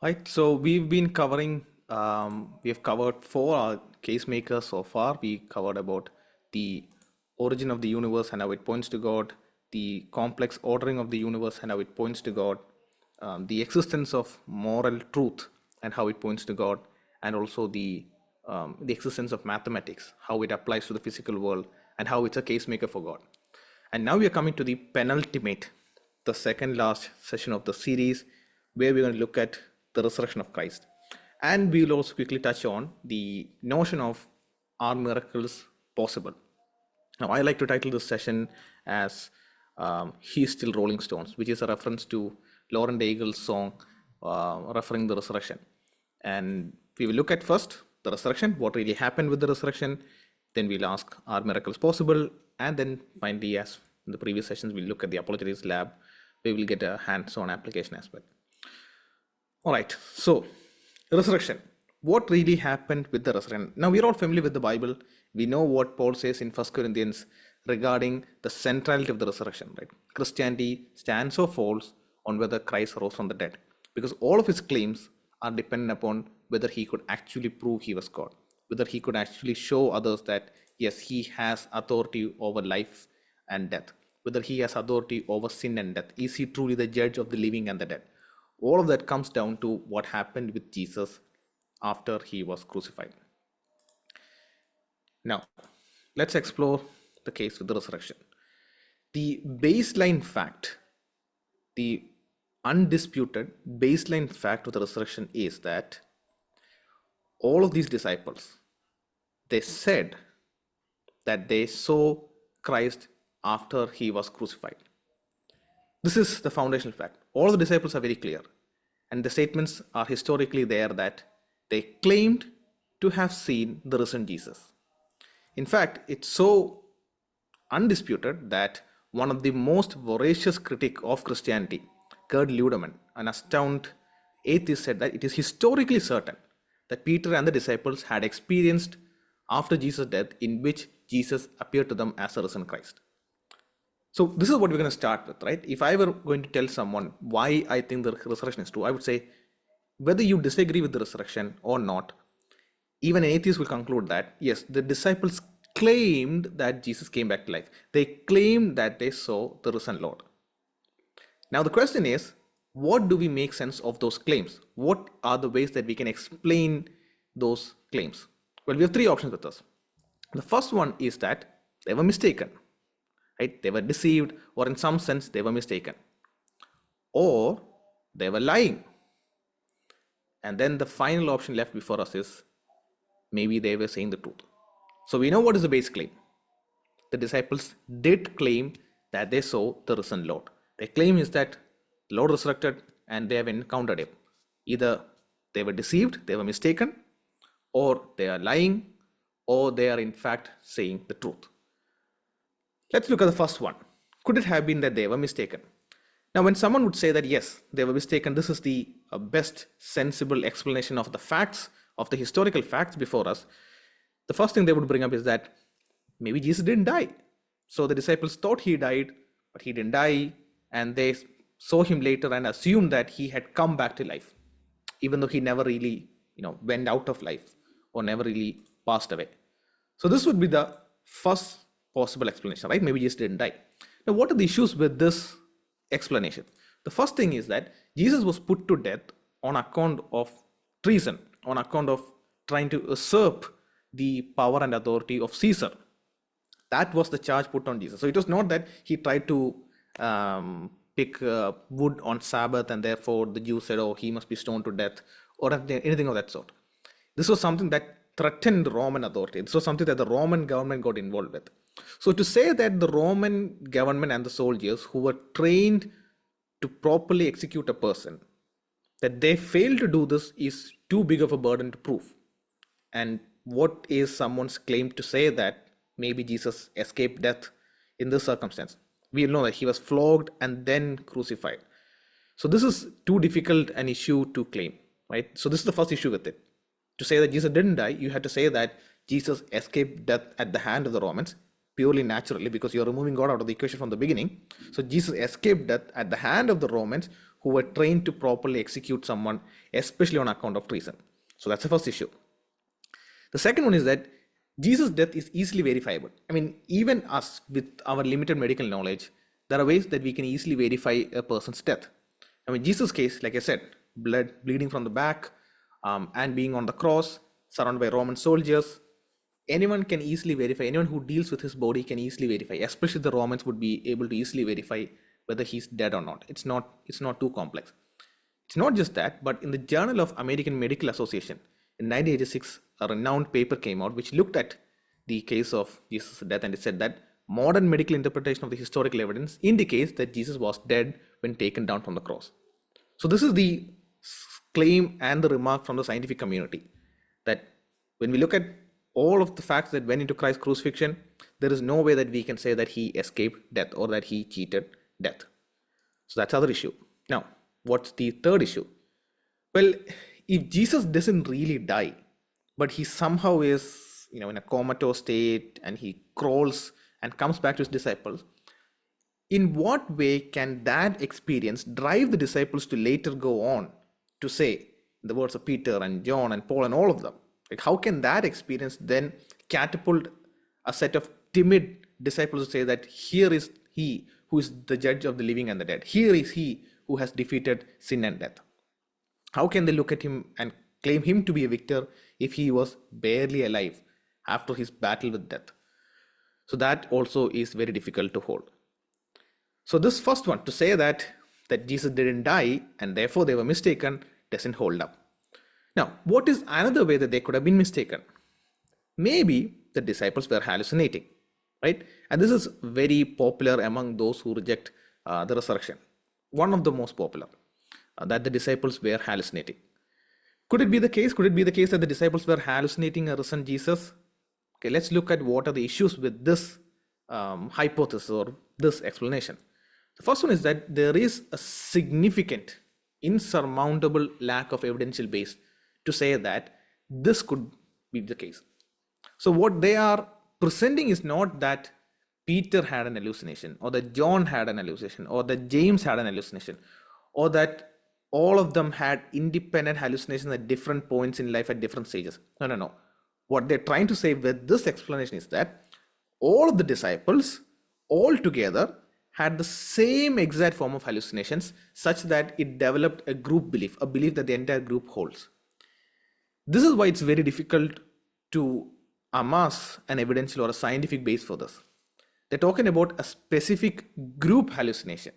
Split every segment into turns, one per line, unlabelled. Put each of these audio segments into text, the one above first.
Right, so we've been covering, we have covered four case makers so far. We covered about the origin of the universe and how it points to God, the complex ordering of the universe and how it points to God, the existence of moral truth and how it points to God, and also the existence of mathematics, how it applies to the physical world, and how it's a case maker for God. And now we are coming to the penultimate, the second last session of the series, where we're going to look at the resurrection of Christ. And we will also quickly touch on the notion of are miracles possible? Now, I like to title this session as He's Still Rolling Stones, which is a reference to Lauren Daigle's song referring the resurrection. And we will look at first the resurrection, what really happened with the resurrection. Then we'll ask, are miracles possible? And then finally, as in the previous sessions, we'll look at the apologetics lab. We will get a hands-on application as well. All right, so resurrection. What really happened with the resurrection? Now, we're all familiar with the Bible. We know what Paul says in 1 Corinthians regarding the centrality of the resurrection, right? Christianity stands or falls on whether Christ rose from the dead, because all of his claims are dependent upon whether he could actually prove he was God, whether he could actually show others that, yes, he has authority over life and death, whether he has authority over sin and death. Is he truly the judge of the living and the dead? All of that comes down to what happened with Jesus after he was crucified. Now, let's explore the case with the resurrection. The baseline fact, the undisputed baseline fact of the resurrection is that all of these disciples, they said that they saw Christ after he was crucified. This is the foundational fact. All the disciples are very clear, and the statements are historically there that they claimed to have seen the risen Jesus. In fact, it's so undisputed that one of the most voracious critics of Christianity, Gerd Ludemann, an astounded atheist, said that it is historically certain that Peter and the disciples had experienced after Jesus' death in which Jesus appeared to them as a risen Christ. So this is what we're going to start with, right? If I were going to tell someone why I think the resurrection is true, I would say whether you disagree with the resurrection or not, even an atheist will conclude that yes, the disciples claimed that Jesus came back to life. They claimed that they saw the risen Lord. Now the question is, what do we make sense of those claims? What are the ways that we can explain those claims? Well, we have three options with us. The first one is that they were mistaken. Right? They were deceived, or in some sense, they were mistaken. Or they were lying. And then the final option left before us is maybe they were saying the truth. So we know what is the base claim. The disciples did claim that they saw the risen Lord. Their claim is that the Lord resurrected and they have encountered him. Either they were deceived, they were mistaken, or they are lying, or they are in fact saying the truth. Let's look at the first one. Could it have been that they were mistaken? Now, when someone would say that yes, they were mistaken, this is the best sensible explanation of the facts, of the historical facts before us, the first thing they would bring up is that maybe Jesus didn't die. So the disciples thought he died, but he didn't die, and they saw him later and assumed that he had come back to life, even though he never really, went out of life or never really passed away. So this would be the first possible explanation, right? Maybe Jesus didn't die. Now, what are the issues with this explanation? The first thing is that Jesus was put to death on account of treason, on account of trying to usurp the power and authority of Caesar. That was the charge put on Jesus. So it was not that he tried to pick wood on Sabbath and therefore the Jews said, oh, he must be stoned to death or anything of that sort. This was something that threatened Roman authority. This was something that the Roman government got involved with. So to say that the Roman government and the soldiers who were trained to properly execute a person, that they failed to do this is too big of a burden to prove. And what is someone's claim to say that maybe Jesus escaped death in this circumstance? We know that he was flogged and then crucified. So this is too difficult an issue to claim, right? So this is the first issue with it. To say that Jesus didn't die, you have to say that Jesus escaped death at the hand of the Romans. purely naturally because you're removing God out of the equation from the beginning. So Jesus escaped death at the hand of the Romans who were trained to properly execute someone, especially on account of treason. So that's the first issue. The second one is that Jesus' death is easily verifiable. I mean, even us with our limited medical knowledge, there are ways that we can easily verify a person's death. I mean, Jesus' case, like I said, blood bleeding from the back, and being on the cross, surrounded by Roman soldiers. Anyone can easily verify. Anyone who deals with his body can easily verify. Especially the Romans would be able to easily verify whether he's dead or not. It's not too complex. It's not just that, but in the Journal of American Medical Association in 1986, a renowned paper came out which looked at the case of Jesus' death, and it said that modern medical interpretation of the historical evidence indicates that Jesus was dead when taken down from the cross. So this is the claim and the remark from the scientific community, that when we look at all of the facts that went into Christ's crucifixion, there is no way that we can say that he escaped death or that he cheated death. So that's the other issue. Now, what's the third issue? Well, if Jesus doesn't really die, but he somehow is, in a comatose state and he crawls and comes back to his disciples, in what way can that experience drive the disciples to later go on to say, in the words of Peter and John and Paul and all of them, like how can that experience then catapult a set of timid disciples to say that here is he who is the judge of the living and the dead. Here is he who has defeated sin and death. How can they look at him and claim him to be a victor if he was barely alive after his battle with death? So that also is very difficult to hold. So this first one, to say that Jesus didn't die and therefore they were mistaken, doesn't hold up. Now, what is another way that they could have been mistaken? Maybe the disciples were hallucinating, right? And this is very popular among those who reject the resurrection. One of the most popular, that the disciples were hallucinating. Could it be the case? Could it be the case that the disciples were hallucinating a risen Jesus? Okay, let's look at what are the issues with this hypothesis or this explanation. The first one is that there is a significant, insurmountable lack of evidential base to say that this could be the case. So what they are presenting is not that Peter had an hallucination, or that John had an hallucination, or that James had an hallucination, or that all of them had independent hallucinations at different points in life at different stages. No. What they're trying to say with this explanation is that all of the disciples all together had the same exact form of hallucinations, such that it developed a group belief, a belief that the entire group holds. This is why it's very difficult to amass an evidential or a scientific base for this. They're talking about a specific group hallucination,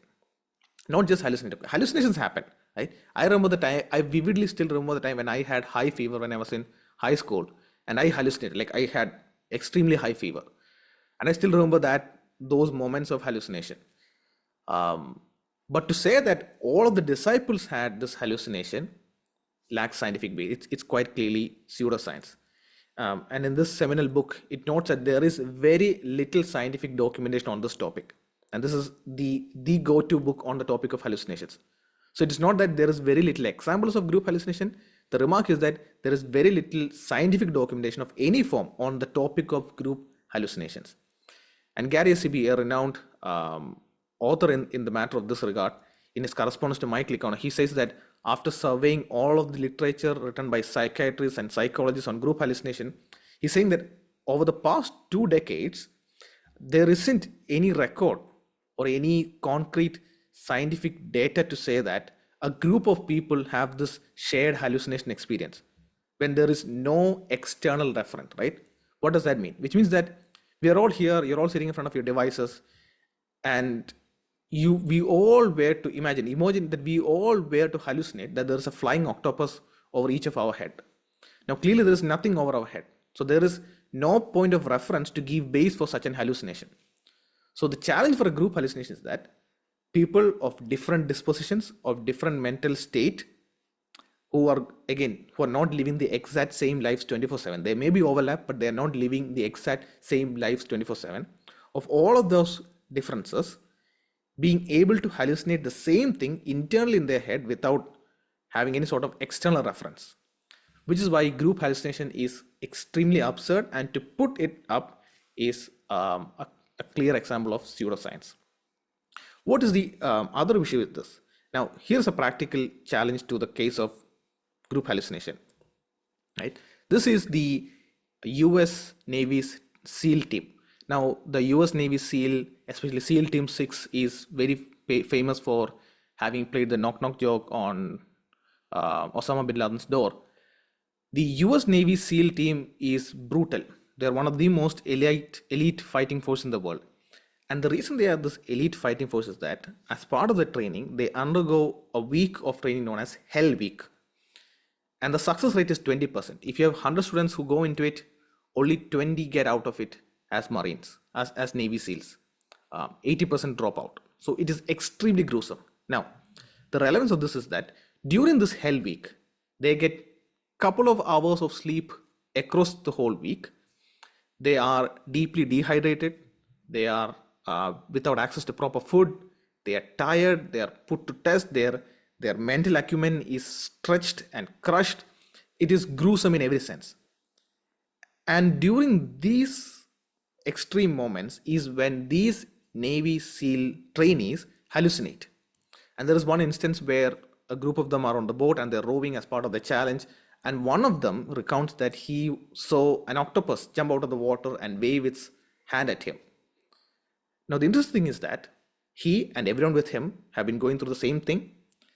not just hallucination. Hallucinations happen, right? I vividly still remember the time when I had high fever when I was in high school, and I hallucinated, like I had extremely high fever. And I still remember those moments of hallucination. But to say that all of the disciples had this hallucination lacks scientific base. It's quite clearly pseudoscience. And in this seminal book, it notes that there is very little scientific documentation on this topic. And this is the go-to book on the topic of hallucinations. So it is not that there is very little examples of group hallucination. The remark is that there is very little scientific documentation of any form on the topic of group hallucinations. And Gary Siby, a renowned author in the matter of this regard, in his correspondence to Mike Licona, he says that after surveying all of the literature written by psychiatrists and psychologists on group hallucination, he's saying that over the past 2 decades, there isn't any record or any concrete scientific data to say that a group of people have this shared hallucination experience when there is no external referent, right? What does that mean? Which means that we are all here, you're all sitting in front of your devices, and we all were to imagine that we all were to hallucinate that there is a flying octopus over each of our head. Now, clearly there is nothing over our head. So there is no point of reference to give base for such an hallucination. So the challenge for a group hallucination is that people of different dispositions, of different mental state, who are not living the exact same lives 24/7. They may be overlap, but they are not living the exact same lives 24/7. Of all of those differences, being able to hallucinate the same thing internally in their head without having any sort of external reference, which is why group hallucination is extremely absurd, and to put it up is a a clear example of pseudoscience. What is the other issue with this? Now, here's a practical challenge to the case of group hallucination. Right? This is the US Navy's SEAL team. Now, the US Navy SEAL, especially SEAL Team 6, is very famous for having played the knock knock joke on Osama bin Laden's door. The US Navy SEAL team is brutal. They're one of the most elite fighting force in the world. And the reason they are this elite fighting force is that as part of the training, they undergo a week of training known as Hell Week. And the success rate is 20%. If you have 100 students who go into it, only 20 get out of it as Marines, as Navy SEALs. 80% drop out. So it is extremely gruesome. Now, the relevance of this is that during this Hell Week, they get couple of hours of sleep across the whole week. They are deeply dehydrated. They are without access to proper food. They are tired. They are put to test. Their mental acumen is stretched and crushed. It is gruesome in every sense. And during these extreme moments is when these Navy SEAL trainees hallucinate. And there is one instance where a group of them are on the boat and they're rowing as part of the challenge. And one of them recounts that he saw an octopus jump out of the water and wave its hand at him. Now, the interesting thing is that he and everyone with him have been going through the same thing.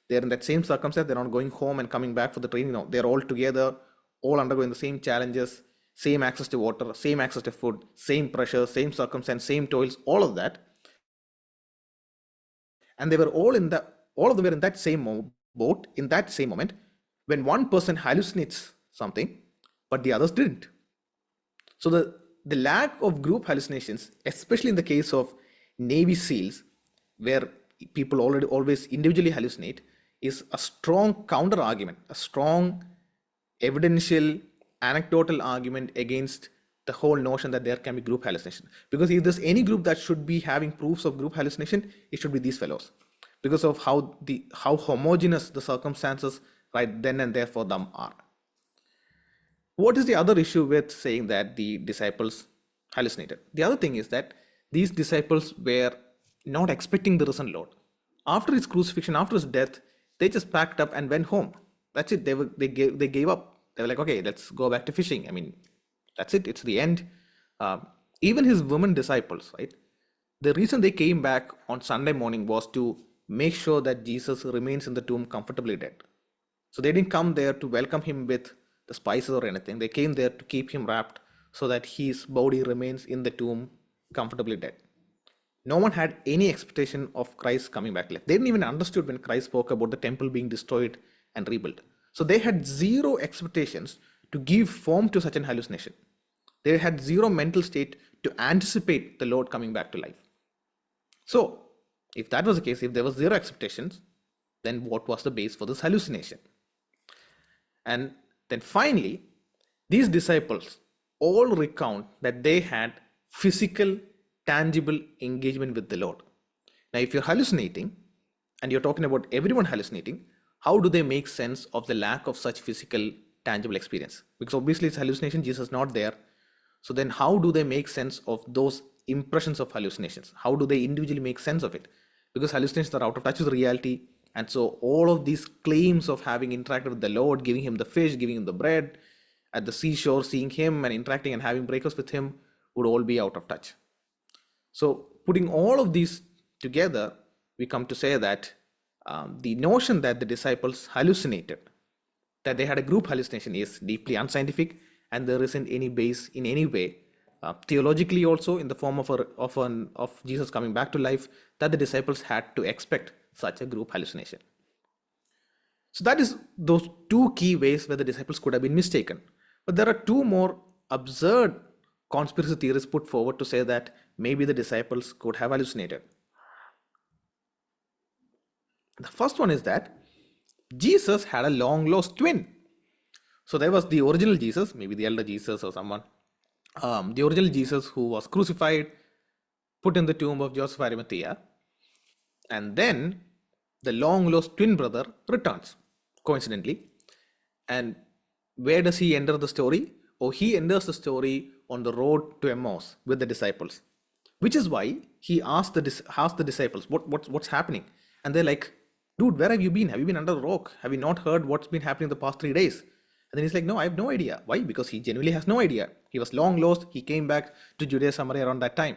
They're in that same circumstance. They're not going home and coming back for the training. No, they're all together, all undergoing the same challenges, same access to water, same access to food, same pressure, same circumstance, same toils, all of that. And they were all of them were in that same boat, in that same moment, when one person hallucinates something, but the others didn't. So the lack of group hallucinations, especially in the case of Navy SEALs, where people always individually hallucinate, is a strong counter argument, a strong evidential, anecdotal argument against the whole notion that there can be group hallucination. Because if there's any group that should be having proofs of group hallucination, it should be these fellows, because of how homogeneous the circumstances right then and there for them are. What is the other issue with saying that the disciples hallucinated? The other thing is that these disciples were not expecting the risen Lord. After his crucifixion, after his death, they just packed up and went home. That's it. They gave up. They were like, okay, let's go back to fishing. I mean, that's it. It's the end. Even his women disciples, right? The reason they came back on Sunday morning was to make sure that Jesus remains in the tomb comfortably dead. So they didn't come there to welcome him with the spices or anything. They came there to keep him wrapped so that his body remains in the tomb comfortably dead. No one had any expectation of Christ coming back alive. They didn't even understood when Christ spoke about the temple being destroyed and rebuilt. So they had zero expectations to give form to such an hallucination. They had zero mental state to anticipate the Lord coming back to life. So if that was the case, if there was zero expectations, then what was the base for this hallucination? And then finally, these disciples all recount that they had physical, tangible engagement with the Lord. Now, if you're hallucinating, and you're talking about everyone hallucinating, how do they make sense of the lack of such physical, tangible experience? Because obviously it's hallucination, Jesus is not there. So then how do they make sense of those impressions of hallucinations? How do they individually make sense of it? Because hallucinations are out of touch with reality. And so all of these claims of having interacted with the Lord, giving him the fish, giving him the bread, at the seashore, seeing him and interacting and having breakfast with him would all be out of touch. So putting all of these together, we come to say that the notion that the disciples hallucinated, that they had a group hallucination, is deeply unscientific, and there isn't any base in any way, theologically also, in the form of Jesus coming back to life, that the disciples had to expect such a group hallucination. So that is those two key ways where the disciples could have been mistaken. But there are two more absurd conspiracy theories put forward to say that maybe the disciples could have hallucinated. The first one is that Jesus had a long lost twin. So there was the original Jesus, maybe the elder Jesus or someone, the original Jesus who was crucified, put in the tomb of Joseph Arimathea, and then the long lost twin brother returns, coincidentally. And where does he enter the story? Oh, he enters the story on the road to Emmaus with the disciples. which is why he asked the disciples, what's happening? And they're like, dude, where have you been? Have you been under the rock? Have you not heard what's been happening the past 3 days? And then he's like, no, I have no idea. Why? Because he genuinely has no idea. He was long lost. He came back to Judea Samaria around that time.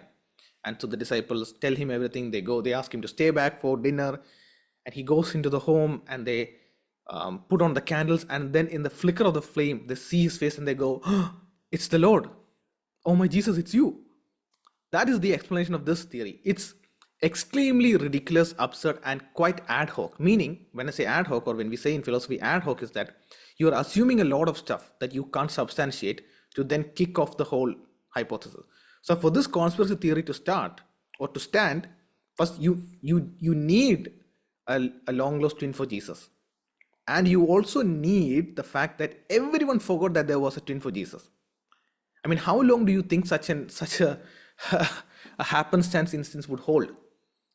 And so the disciples tell him everything. They ask him to stay back for dinner. And he goes into the home and they put on the candles. And then in the flicker of the flame, they see his face and they go, oh, it's the Lord. Oh my Jesus, it's you. That is the explanation of this theory. It's extremely ridiculous, absurd, and quite ad hoc. Meaning, when I say ad hoc, or when we say in philosophy ad hoc, is that you are assuming a lot of stuff that you can't substantiate to then kick off the whole hypothesis. So for this conspiracy theory to start or to stand, first you need a long lost twin for Jesus. And you also need the fact that everyone forgot that there was a twin for Jesus. I mean, how long do you think such a happenstance instance would hold?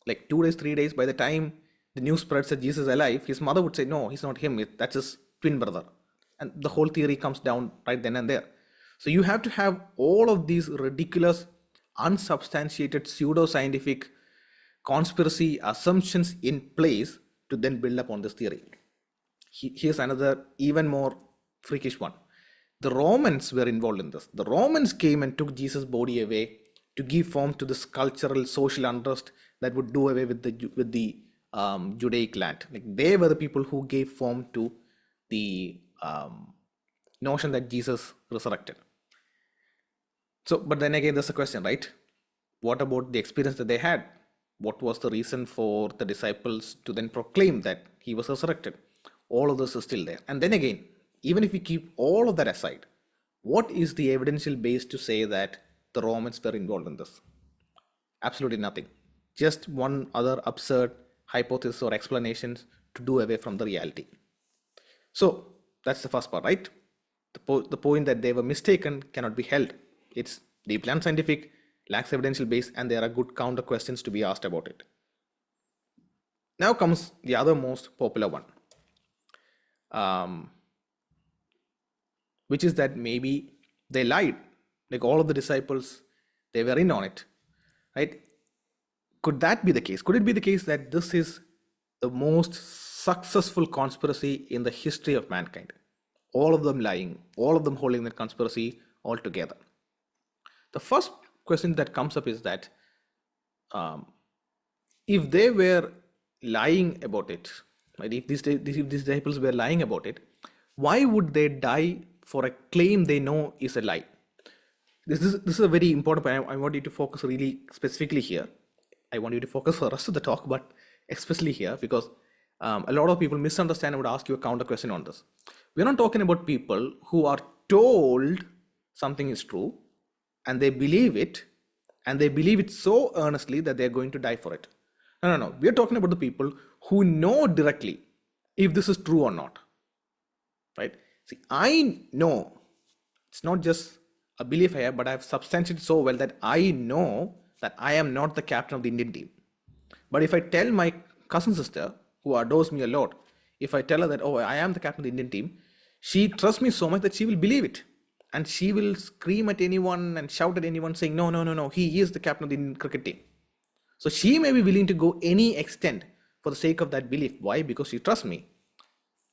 Like 2 days, 3 days, by the time the news spreads that Jesus is alive, his mother would say, no, he's not him, that's his twin brother. And the whole theory comes down right then and there. So you have to have all of these ridiculous, unsubstantiated, pseudo-scientific conspiracy assumptions in place to then build upon this theory. Here's another even more freakish one. The Romans were involved in this. The Romans came and took Jesus' body away to give form to this cultural, social unrest that would do away with the Judaic land. Like, they were the people who gave form to the notion that Jesus resurrected. So, but then again, there's a question, right? What about the experience that they had? What was the reason for the disciples to then proclaim that he was resurrected? All of this is still there. And then again, even if we keep all of that aside, what is the evidential base to say that the Romans were involved in this? Absolutely nothing. Just one other absurd hypothesis or explanations to do away from the reality. So that's the first part, right? The point that they were mistaken cannot be held. It's deeply unscientific, lacks evidential base, and there are good counter questions to be asked about it. Now comes the other most popular one, which is that maybe they lied. Like, all of the disciples, they were in on it, right? Could that be the case? Could it be the case that this is the most successful conspiracy in the history of mankind? All of them lying, all of them holding that conspiracy all together. The first question that comes up is that if they were lying about it, right? If these disciples were lying about it, why would they die for a claim they know is a lie? This is a very important point. I want you to focus really specifically here. I want you to focus for the rest of the talk, but especially here, because a lot of people misunderstand and would ask you a counter question on this. We're not talking about people who are told something is true and they believe it, and they believe it so earnestly that they're going to die for it. No. We're talking about the people who know directly if this is true or not, right? See, I know it's not just a belief I have, but I've substantiated so well that I know that I am not the captain of the Indian team. But if I tell my cousin sister, who adores me a lot, if I tell her that, oh, I am the captain of the Indian team, she trusts me so much that she will believe it. And she will scream at anyone and shout at anyone saying, no, he is the captain of the Indian cricket team. So she may be willing to go any extent for the sake of that belief. Why? Because she trusts me.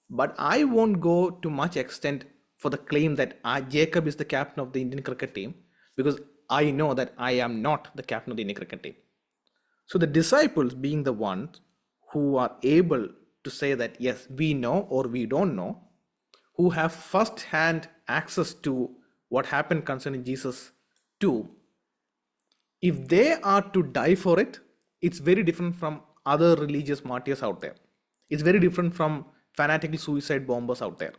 But I won't go to much extent for the claim that Jacob is the captain of the Indian cricket team, because I know that I am not the captain of the Indian cricket team. So the disciples, being the ones who are able to say that, yes, we know or we don't know, who have first-hand access to what happened concerning Jesus too, if they are to die for it, it's very different from other religious martyrs out there. It's very different from fanatical suicide bombers out there.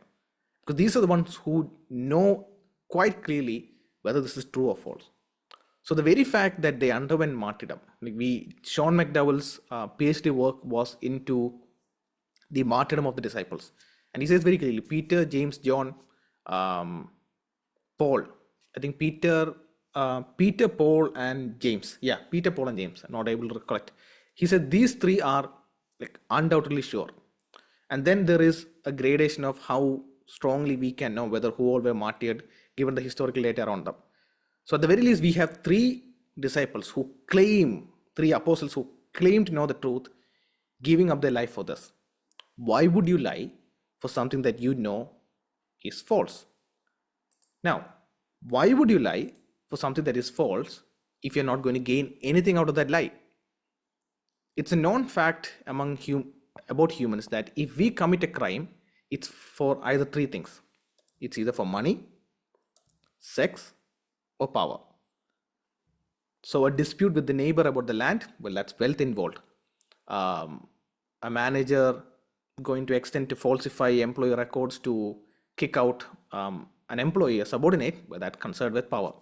Because these are the ones who know quite clearly whether this is true or false. So the very fact that they underwent martyrdom, like Sean McDowell's PhD work was into the martyrdom of the disciples. And he says very clearly, Peter, James, John, Paul. I think Peter, Paul, and James. Yeah, Peter, Paul, and James. I'm not able to recollect. He said these three are like undoubtedly sure. And then there is a gradation of how strongly we can know whether who all were martyred given the historical data around them. So at the very least, we have three disciples who claim, three apostles who claim to know the truth, giving up their life for this. Why would you lie for something that you know is false? Now, why would you lie for something that is false if you're not going to gain anything out of that lie? It's a known fact about humans that if we commit a crime, it's for either three things. It's either for money, sex, or power. So a dispute with the neighbor about the land, well, that's wealth involved. A manager going to extend to falsify employee records to kick out an employee, a subordinate, well, that's concerned with power.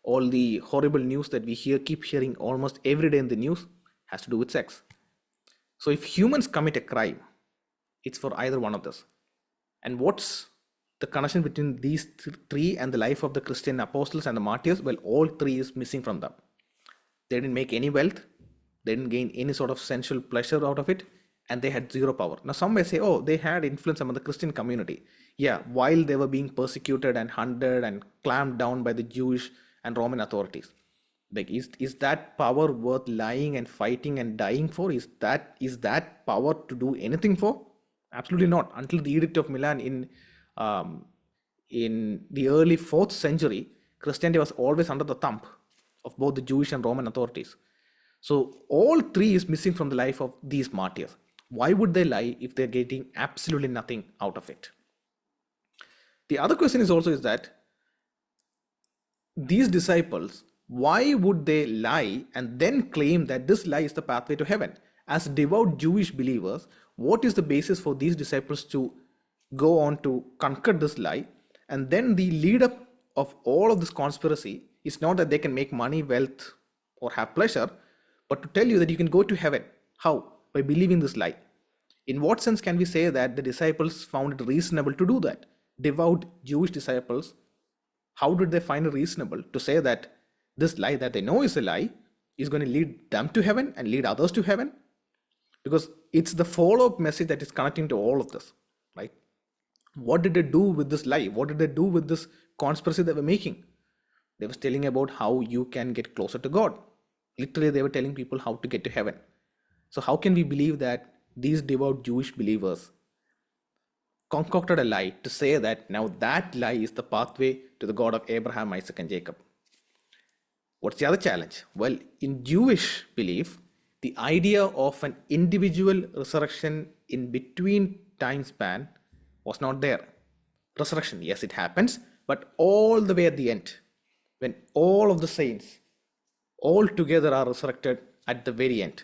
All the horrible news that we keep hearing almost every day in the news has to do with sex. So if humans commit a crime, it's for either one of this. And what's the connection between these three and the life of the Christian apostles and the martyrs? Well, all three is missing from them. They didn't make any wealth, they didn't gain any sort of sensual pleasure out of it, and they had zero power. Now some may say, oh, they had influence among the Christian community. Yeah, while they were being persecuted and hunted and clamped down by the Jewish and Roman authorities. Like, is that power worth lying and fighting and dying for? Is that power to do anything for? Absolutely not. Until the Edict of Milan in the early 4th century, Christianity was always under the thumb of both the Jewish and Roman authorities. So all three is missing from the life of these martyrs. Why would they lie if they're getting absolutely nothing out of it? The other question is that these disciples, why would they lie and then claim that this lie is the pathway to heaven? As devout Jewish believers, what is the basis for these disciples to go on to conquer this lie? And then the lead up of all of this conspiracy is not that they can make money, wealth, or have pleasure, but to tell you that you can go to heaven. How? By believing this lie. In what sense can we say that the disciples found it reasonable to do that? Devout Jewish disciples, how did they find it reasonable to say that this lie that they know is a lie is going to lead them to heaven and lead others to heaven? Because it's the follow-up message that is connecting to all of this, right? What did they do with this lie? What did they do with this conspiracy they were making? They were telling about how you can get closer to God. Literally, they were telling people how to get to heaven. So how can we believe that these devout Jewish believers concocted a lie to say that now that lie is the pathway to the God of Abraham, Isaac, and Jacob? What's the other challenge? Well, in Jewish belief, the idea of an individual resurrection in between time span was not there. Resurrection, yes, it happens, but all the way at the end, when all of the saints all together are resurrected at the very end.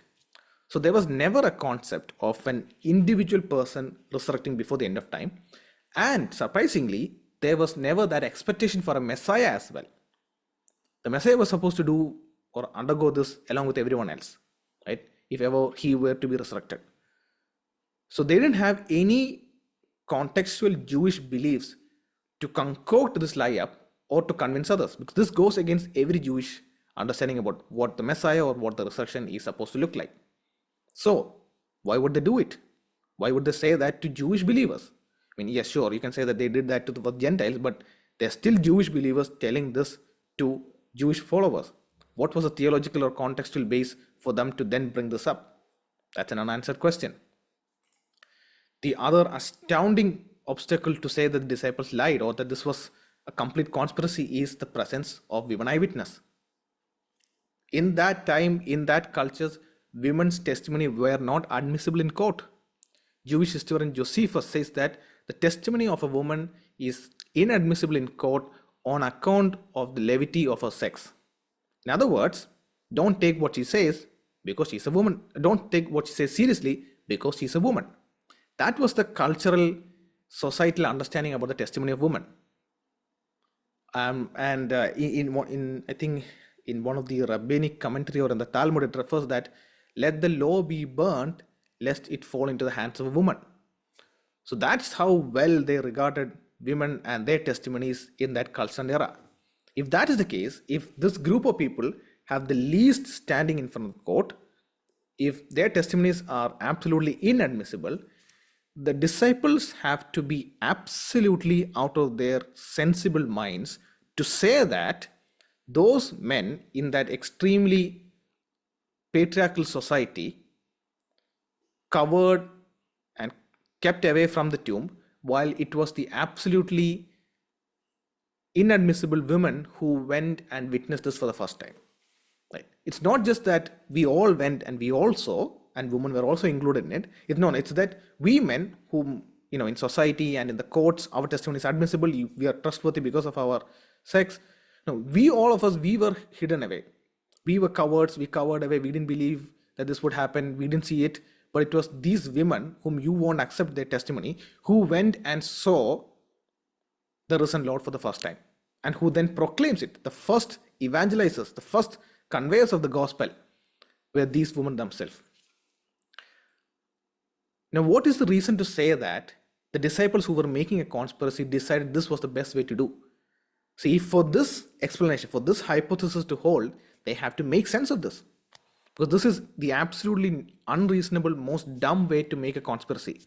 So there was never a concept of an individual person resurrecting before the end of time. And surprisingly, there was never that expectation for a Messiah as well. The Messiah was supposed to do or undergo this along with everyone else, right? If ever he were to be resurrected. So they didn't have any contextual Jewish beliefs to concoct this lie up or to convince others, because this goes against every Jewish understanding about what the Messiah or what the resurrection is supposed to look like. So why would they do it? Why would they say that to Jewish believers? I mean, yes, sure, you can say that they did that to the Gentiles, but they're still Jewish believers telling this to Jewish followers. What was the theological or contextual base for them to then bring this up? That's an unanswered question. The other astounding obstacle to say that the disciples lied or that this was a complete conspiracy is the presence of women eyewitness. In that time, in that cultures, women's testimony were not admissible in court. Jewish historian Josephus says that the testimony of a woman is inadmissible in court on account of the levity of her sex. In other words, don't take what she says because she's a woman. Don't take what she says seriously because she's a woman. That was the cultural, societal understanding about the testimony of women. I think in one of the rabbinic commentary or in the Talmud, it refers that let the law be burnt lest it fall into the hands of a woman. So that's how well they regarded women and their testimonies in that culture and era. If that is the case, if this group of people have the least standing in front of the court, if their testimonies are absolutely inadmissible, the disciples have to be absolutely out of their sensible minds to say that those men in that extremely patriarchal society covered and kept away from the tomb, while it was the absolutely inadmissible women who went and witnessed this for the first time. Right? It's not just that we all went and we all saw, and women were also included in it. It's that we men whom, in society and in the courts, our testimony is admissible. We are trustworthy because of our sex. No, all of us, we were hidden away. We were cowards. We covered away. We didn't believe that this would happen. We didn't see it. But it was these women whom you won't accept their testimony who went and saw the risen Lord for the first time, and who then proclaims it. The first evangelizers, the first conveyors of the gospel were these women themselves. Now, what is the reason to say that the disciples who were making a conspiracy decided this was the best way to do? See, for this explanation, for this hypothesis to hold, they have to make sense of this. Because this is the absolutely unreasonable, most dumb way to make a conspiracy.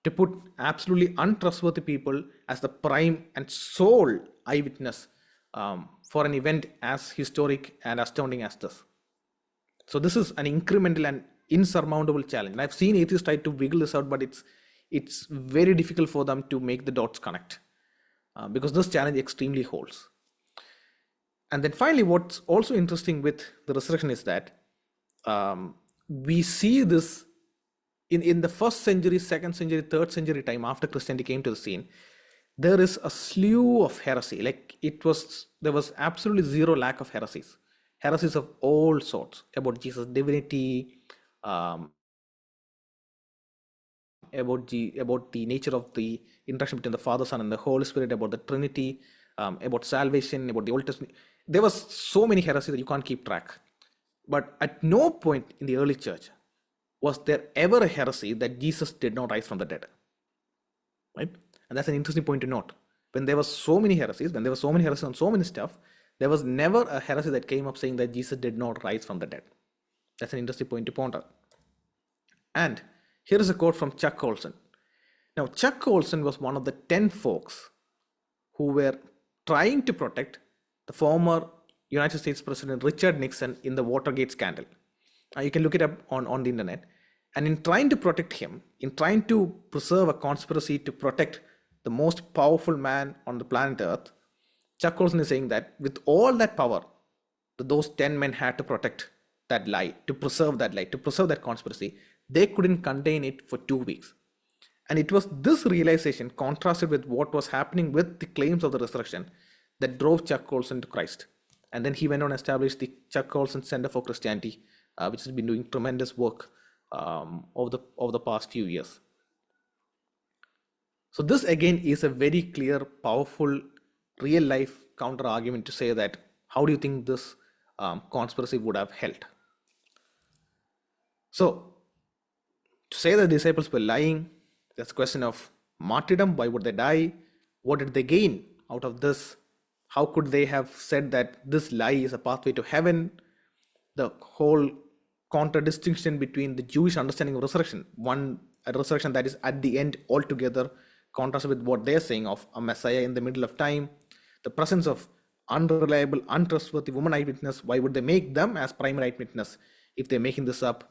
To put absolutely untrustworthy people as the prime and sole eyewitness for an event as historic and astounding as this. So this is an incremental and insurmountable challenge. And I've seen atheists try to wiggle this out, but it's very difficult for them to make the dots connect because this challenge extremely holds. And then finally, what's also interesting with the resurrection is that we see this in the 1st century, 2nd century, 3rd century time after Christianity came to the scene. There is a slew of heresy. There was absolutely zero lack of heresies of all sorts about Jesus' divinity, about the nature of the interaction between the Father, Son, and the Holy Spirit, about the Trinity, about salvation, about the Old Testament. There was so many heresies that you can't keep track. But at no point in the early church was there ever a heresy that Jesus did not rise from the dead. Right? And that's an interesting point to note. When there were so many heresies, on so many stuff, there was never a heresy that came up saying that Jesus did not rise from the dead. That's an interesting point to ponder. And here is a quote from Chuck Colson. Now, Chuck Colson was one of the 10 folks who were trying to protect the former United States President Richard Nixon in the Watergate scandal. You can look it up on the internet. And in trying to protect him, in trying to preserve a conspiracy to protect the most powerful man on the planet Earth, Chuck Colson is saying that with all that power, those 10 men had to protect that lie, to preserve that conspiracy. They couldn't contain it for 2 weeks. And it was this realization, contrasted with what was happening with the claims of the resurrection, that drove Chuck Colson to Christ. And then he went on to establish the Chuck Colson Center for Christianity, which has been doing tremendous work over the past few years. So this again is a very clear, powerful, real life counter argument to say that how do you think this conspiracy would have held? So to say that the disciples were lying, that's a question of martyrdom. Why would they die? What did they gain out of this? How could they have said that this lie is a pathway to heaven? The whole contradistinction between the Jewish understanding of resurrection, a resurrection that is at the end altogether, contrasted with what they're saying of a Messiah in the middle of time, the presence of unreliable, untrustworthy woman eyewitness. Why would they make them as primary eyewitness if they're making this up?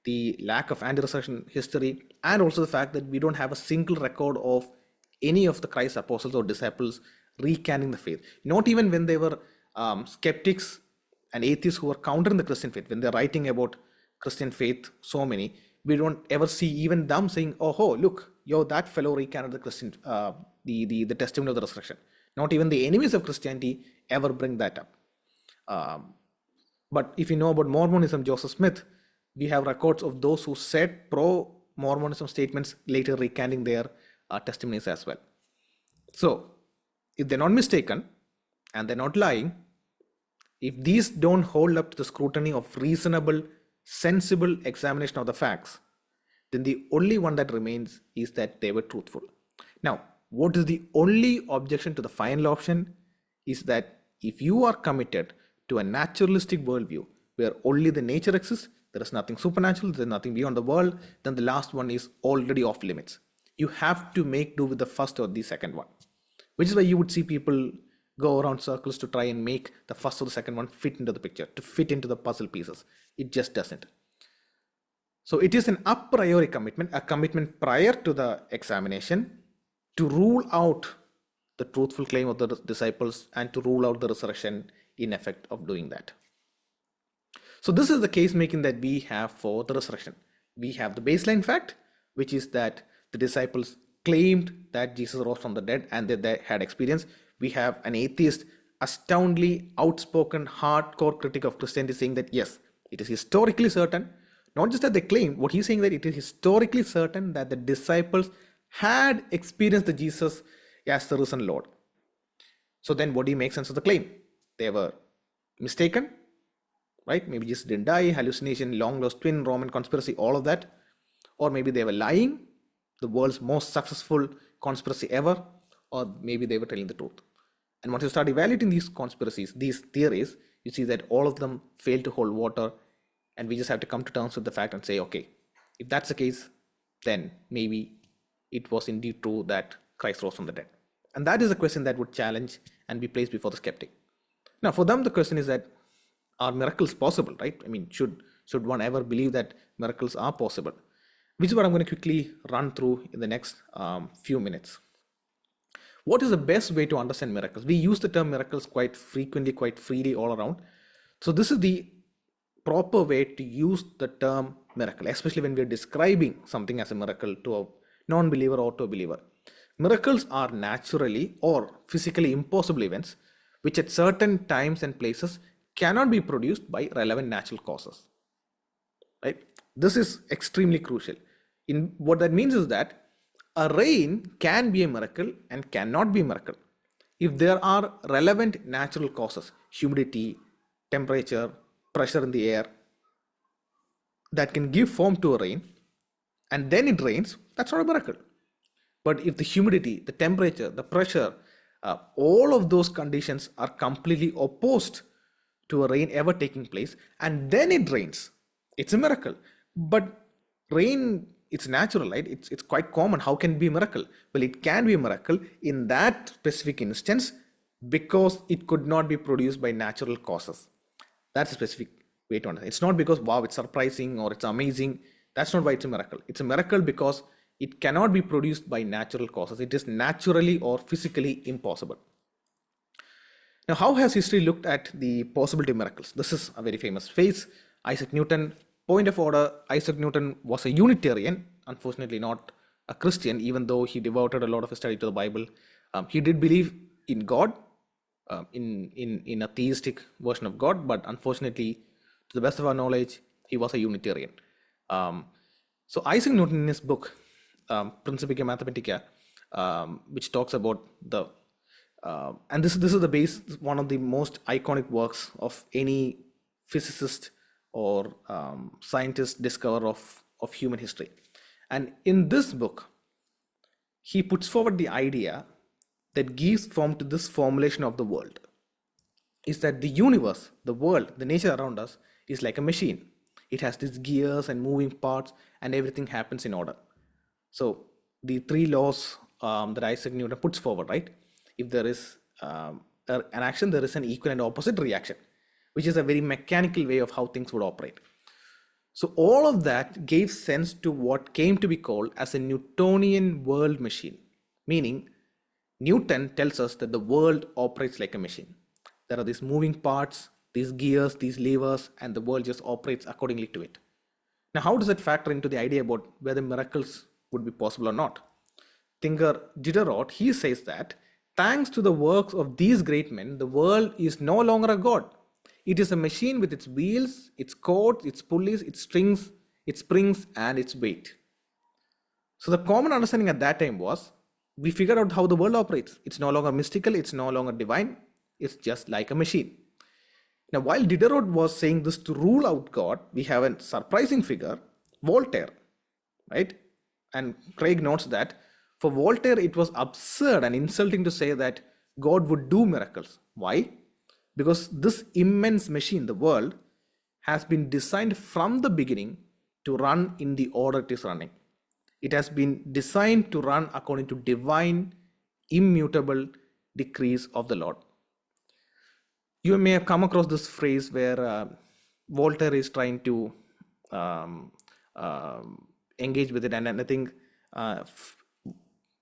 The lack of anti-resurrection history, and also the fact that we don't have a single record of any of the Christ apostles or disciples recanting the faith. Not even when they were skeptics and atheists who were countering the Christian faith, when they're writing about Christian faith, so many, we don't ever see even them saying, oh, look, that fellow recanted the Christian, the testimony of the resurrection. Not even the enemies of Christianity ever bring that up. But if you know about Mormonism, Joseph Smith, we have records of those who said pro-Mormonism statements later recanting their testimonies as well. So, if they're not mistaken and they're not lying, if these don't hold up to the scrutiny of reasonable, sensible examination of the facts, then the only one that remains is that they were truthful. Now, what is the only objection to the final option is that if you are committed to a naturalistic worldview where only the nature exists, there is nothing supernatural, there is nothing beyond the world, then the last one is already off limits. You have to make do with the first or the second one, which is why you would see people go around circles to try and make the first or the second one fit into the picture, to fit into the puzzle pieces. It just doesn't. So it is an a priori commitment, a commitment prior to the examination to rule out the truthful claim of the disciples and to rule out the resurrection in effect of doing that. So this is the case making that we have for the resurrection. We have the baseline fact, which is that the disciples claimed that Jesus rose from the dead and that they had experience. We have an atheist, astoundingly outspoken, hardcore critic of Christianity saying that yes, it is historically certain, not just that they claim, what he's saying that it is historically certain that the disciples had experienced the Jesus as the risen Lord. So then what do you make sense of the claim? They were mistaken, right? Maybe Jesus didn't die, hallucination, long lost twin, Roman conspiracy, all of that. Or maybe they were lying, the world's most successful conspiracy ever, or maybe they were telling the truth. And once you start evaluating these conspiracies, these theories, you see that all of them fail to hold water, and we just have to come to terms with the fact and say, okay, if that's the case, then maybe it was indeed true that Christ rose from the dead. And that is a question that would challenge and be placed before the skeptic. Now, for them, the question is that, are miracles possible, right? I mean, should one ever believe that miracles are possible? Which is what I'm going to quickly run through in the next few minutes. What is the best way to understand miracles? We use the term miracles quite frequently, quite freely all around. So this is the proper way to use the term miracle, especially when we're describing something as a miracle to a non-believer or to a believer. Miracles are naturally or physically impossible events which at certain times and places cannot be produced by relevant natural causes. Right? This is extremely crucial. What that means is that a rain can be a miracle and cannot be a miracle if there are relevant natural causes, humidity, temperature, pressure in the air, that can give form to a rain, and then it rains. That's not a miracle. But if the humidity, the temperature, the pressure, all of those conditions are completely opposed to a rain ever taking place, and then it rains, it's a miracle. But rain, it's natural, right? It's quite common. How can it be a miracle? Well, it can be a miracle in that specific instance because it could not be produced by natural causes. That's a specific way to understand. It's not because, wow, it's surprising or it's amazing. That's not why it's a miracle. It's a miracle because it cannot be produced by natural causes. It is naturally or physically impossible. Now, how has history looked at the possibility of miracles? This is a very famous phrase. Isaac Newton, point of order, Isaac Newton was a Unitarian, unfortunately not a Christian, even though he devoted a lot of his study to the Bible. He did believe in God, in a theistic version of God, but unfortunately, to the best of our knowledge, he was a Unitarian. So Isaac Newton, in his book, Principia Mathematica, which talks about the and this is the base, one of the most iconic works of any physicist or scientist discoverer of human history. And in this book, he puts forward the idea that gives form to this formulation of the world, is that the universe, the world, the nature around us is like a machine. It has these gears and moving parts, and everything happens in order. So the three laws that Isaac Newton puts forward, right? If there is an action, there is an equal and opposite reaction, which is a very mechanical way of how things would operate. So all of that gave sense to what came to be called as a Newtonian world machine, meaning Newton tells us that the world operates like a machine. There are these moving parts, these gears, these levers, and the world just operates accordingly to it. Now, how does that factor into the idea about whether miracles would be possible or not? Thinker Diderot, he says that thanks to the works of these great men, the world is no longer a god. It is a machine with its wheels, its cords, its pulleys, its strings, its springs, and its weight. So the common understanding at that time was, we figured out how the world operates. It's no longer mystical, it's no longer divine, it's just like a machine. Now, while Diderot was saying this to rule out God, we have a surprising figure, Voltaire, right? And Craig notes that for Voltaire, it was absurd and insulting to say that God would do miracles. Why? Because this immense machine, the world, has been designed from the beginning to run in the order it is running. It has been designed to run according to divine, immutable decrees of the Lord. You may have come across this phrase where Voltaire is trying to um, engage with it, and I think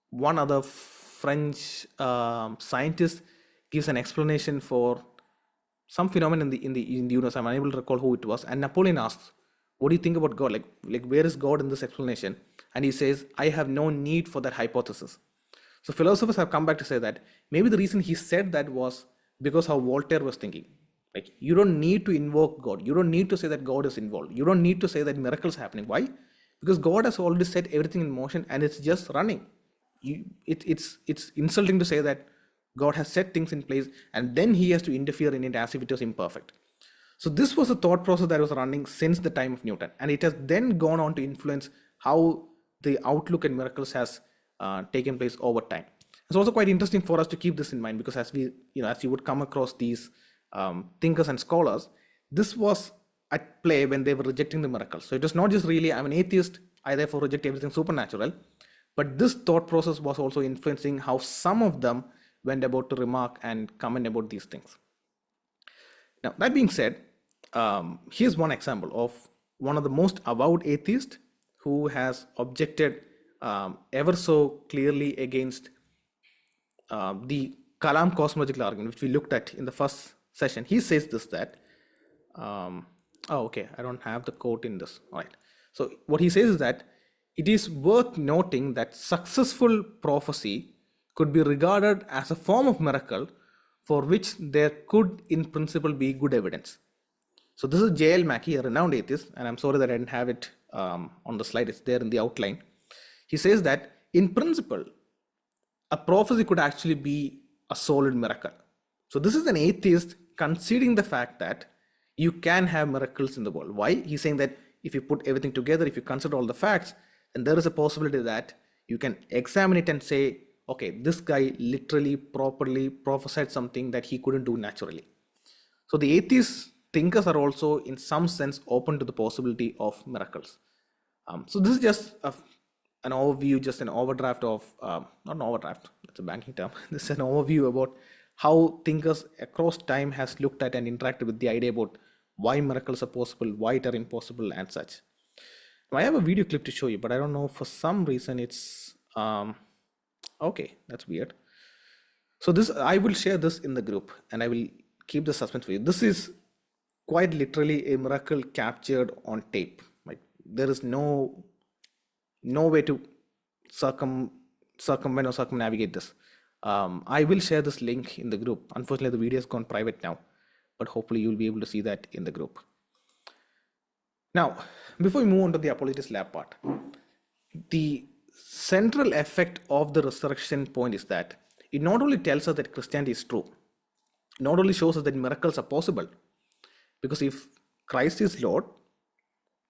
one other French scientist gives an explanation for some phenomenon in the universe. I'm unable to recall who it was. And Napoleon asks, "What do you think about God? Like where is God in this explanation?" And he says, "I have no need for that hypothesis." So philosophers have come back to say that maybe the reason he said that was because how Voltaire was thinking. Like you don't need to invoke God. You don't need to say that God is involved. You don't need to say that miracles happening. Why? Because God has already set everything in motion and it's just running. It's insulting to say that God has set things in place and then he has to interfere in it as if it was imperfect. So this was a thought process that was running since the time of Newton, and it has then gone on to influence how the outlook and miracles has taken place over time. It's also quite interesting for us to keep this in mind because as you would come across these thinkers and scholars, this was at play when they were rejecting the miracles. So it was not just really, I'm an atheist, I therefore reject everything supernatural, but this thought process was also influencing how some of them went about to remark and comment about these things. Now, that being said, here's one example of one of the most avowed atheists who has objected ever so clearly against the Kalam cosmological argument, which we looked at in the first session. He says this that, okay, I don't have the quote in this. All right. So, what he says is that it is worth noting that successful prophecy could be regarded as a form of miracle for which there could, in principle, be good evidence. So this is J.L. Mackie, a renowned atheist, and I'm sorry that I didn't have it on the slide. It's there in the outline. He says that, in principle, a prophecy could actually be a solid miracle. So this is an atheist conceding the fact that you can have miracles in the world. Why? He's saying that if you put everything together, if you consider all the facts, then there is a possibility that you can examine it and say, okay, this guy literally properly prophesied something that he couldn't do naturally. So the atheist thinkers are also in some sense open to the possibility of miracles. So this is just an overview, just an overdraft of, not an overdraft, that's a banking term. This is an overview about how thinkers across time has looked at and interacted with the idea about why miracles are possible, why it are impossible and such. Now, I have a video clip to show you, but I don't know, for some reason it's, okay, that's weird. So this, I will share this in the group and I will keep the suspense for you. This is quite literally a miracle captured on tape. Like there is no way to circumvent or circumnavigate this. I will share this link in the group. Unfortunately, the video has gone private now, but hopefully you'll be able to see that in the group. Now, before we move on to the apologetics lab part, the central effect of the resurrection point is that it not only tells us that Christianity is true, it not only shows us that miracles are possible, because if Christ is Lord,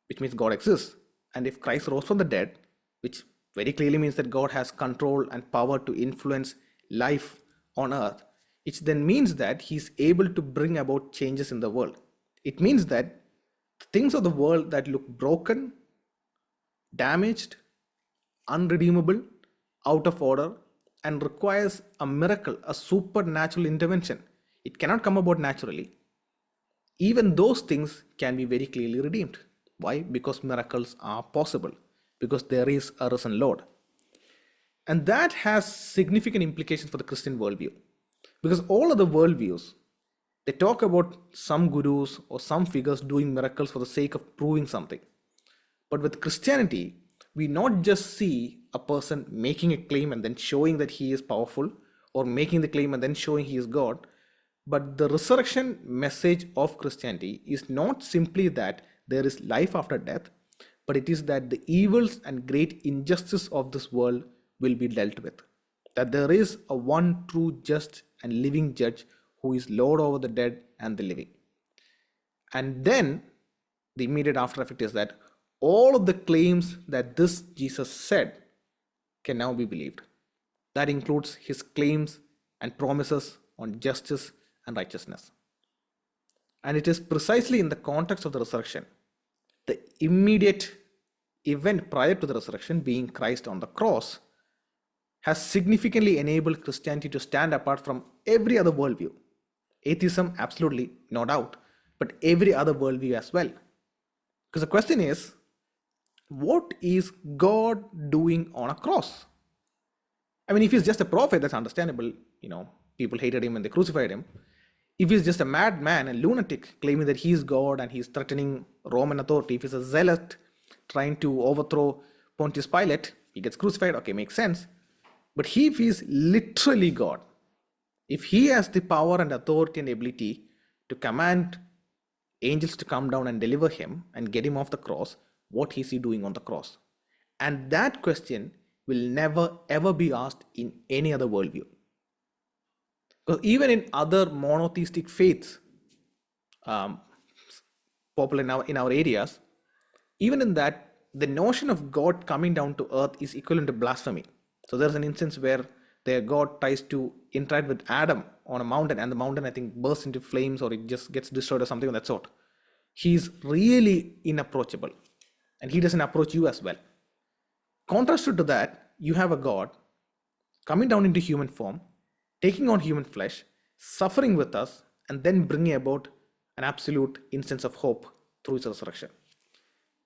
which means God exists, and if Christ rose from the dead, which very clearly means that God has control and power to influence life on earth, it then means that he's able to bring about changes in the world. It means that things of the world that look broken, damaged, unredeemable, out of order, and requires a miracle, a supernatural intervention. It cannot come about naturally. Even those things can be very clearly redeemed. Why? Because miracles are possible, because there is a risen Lord. And that has significant implications for the Christian worldview. Because all other worldviews, they talk about some gurus or some figures doing miracles for the sake of proving something. But with Christianity, we not just see a person making a claim and then showing that he is powerful, or making the claim and then showing he is God, but the resurrection message of Christianity is not simply that there is life after death, but it is that the evils and great injustice of this world will be dealt with. That there is a one true just and living judge who is Lord over the dead and the living. And then the immediate after effect is that all of the claims that this Jesus said can now be believed. That includes his claims and promises on justice and righteousness. And it is precisely in the context of the resurrection, the immediate event prior to the resurrection, being Christ on the cross, has significantly enabled Christianity to stand apart from every other worldview. Atheism, absolutely, no doubt, but every other worldview as well. Because the question is, what is God doing on a cross? I mean, if he's just a prophet, that's understandable. People hated him and they crucified him. If he's just a madman, a lunatic, claiming that he's God and he's threatening Roman authority, if he's a zealot trying to overthrow Pontius Pilate, he gets crucified. Okay, makes sense. But if he's literally God, if he has the power and authority and ability to command angels to come down and deliver him and get him off the cross, what is he doing on the cross? And that question will never ever be asked in any other worldview. Because even in other monotheistic faiths, popular in our areas, even in that, the notion of God coming down to earth is equivalent to blasphemy. So there's an instance where their God tries to interact with Adam on a mountain, and the mountain, I think, bursts into flames or it just gets destroyed or something of that sort. He's really inapproachable, and he doesn't approach you as well. Contrasted to that, you have a God coming down into human form, taking on human flesh, suffering with us, and then bringing about an absolute instance of hope through his resurrection.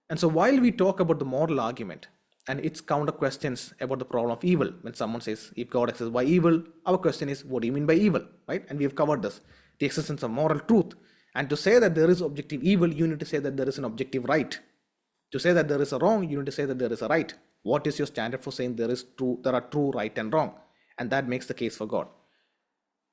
And so while we talk about the moral argument and its counter questions about the problem of evil, when someone says, if God exists, why evil? Our question is, what do you mean by evil, right? And we have covered this, the existence of moral truth. And to say that there is objective evil, you need to say that there is an objective right. To say that there is a wrong, you need to say that there is a right. What is your standard for saying there are true, right, and wrong? And that makes the case for God.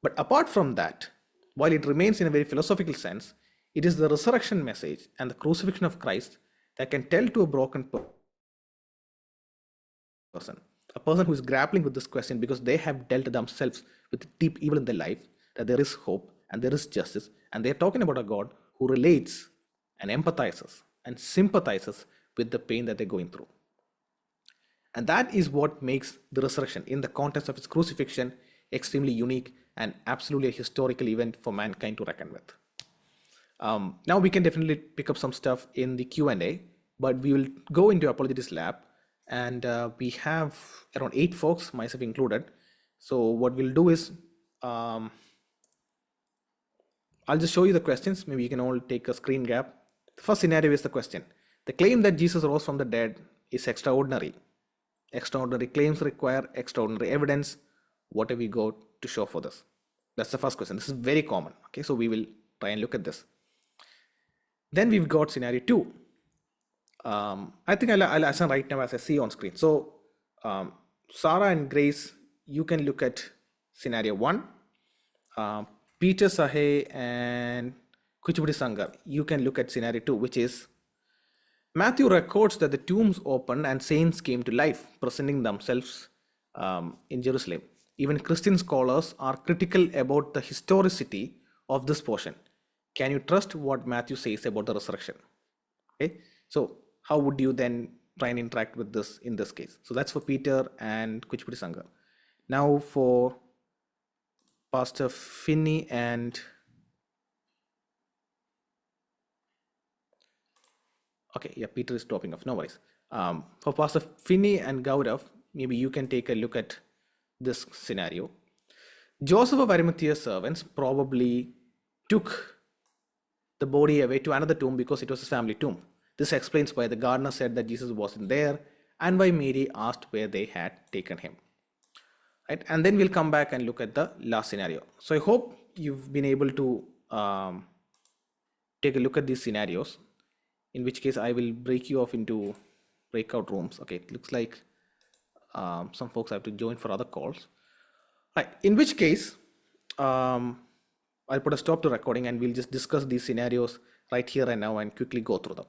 But apart from that, while it remains in a very philosophical sense, it is the resurrection message and the crucifixion of Christ that can tell to a broken person, a person who is grappling with this question because they have dealt themselves with deep evil in their life, that there is hope and there is justice, and they're talking about a God who relates and empathizes and sympathizes with the pain that they're going through. And that is what makes the resurrection, in the context of its crucifixion, extremely unique and absolutely a historical event for mankind to reckon with. Now we can definitely pick up some stuff in the Q&A, but we will go into Apologetics Lab, and we have around 8 folks, myself included. So what we'll do is, I'll just show you the questions. Maybe you can all take a screen grab. The first scenario is the question. The claim that Jesus rose from the dead is extraordinary. Extraordinary claims require extraordinary evidence. What have we got to show for this? That's the first question. This is very common. Okay, so we will try and look at this. Then we've got scenario 2. I think I'll assign right now as I see on screen. So Sarah and Grace, you can look at scenario 1. Peter Sahe and Kuchipudi Sangar, you can look at scenario 2, which is Matthew records that the tombs opened and saints came to life, presenting themselves in Jerusalem. Even Christian scholars are critical about the historicity of this portion. Can you trust what Matthew says about the resurrection? Okay, so how would you then try and interact with this in this case? So that's for Peter and Kuchipudi Sangar. Now for Pastor Finney and okay, yeah, Peter is dropping off, no worries. For Pastor Finney and Gaurav, maybe you can take a look at this scenario. Joseph of Arimathea's servants probably took the body away to another tomb because it was his family tomb. This explains why the gardener said that Jesus wasn't there and why Mary asked where they had taken him. Right? And then we'll come back and look at the last scenario. So I hope you've been able to take a look at these scenarios, in which case I will break you off into breakout rooms. Okay, it looks like some folks have to join for other calls. Right, in which case I'll put a stop to recording and we'll just discuss these scenarios right here and now and quickly go through them.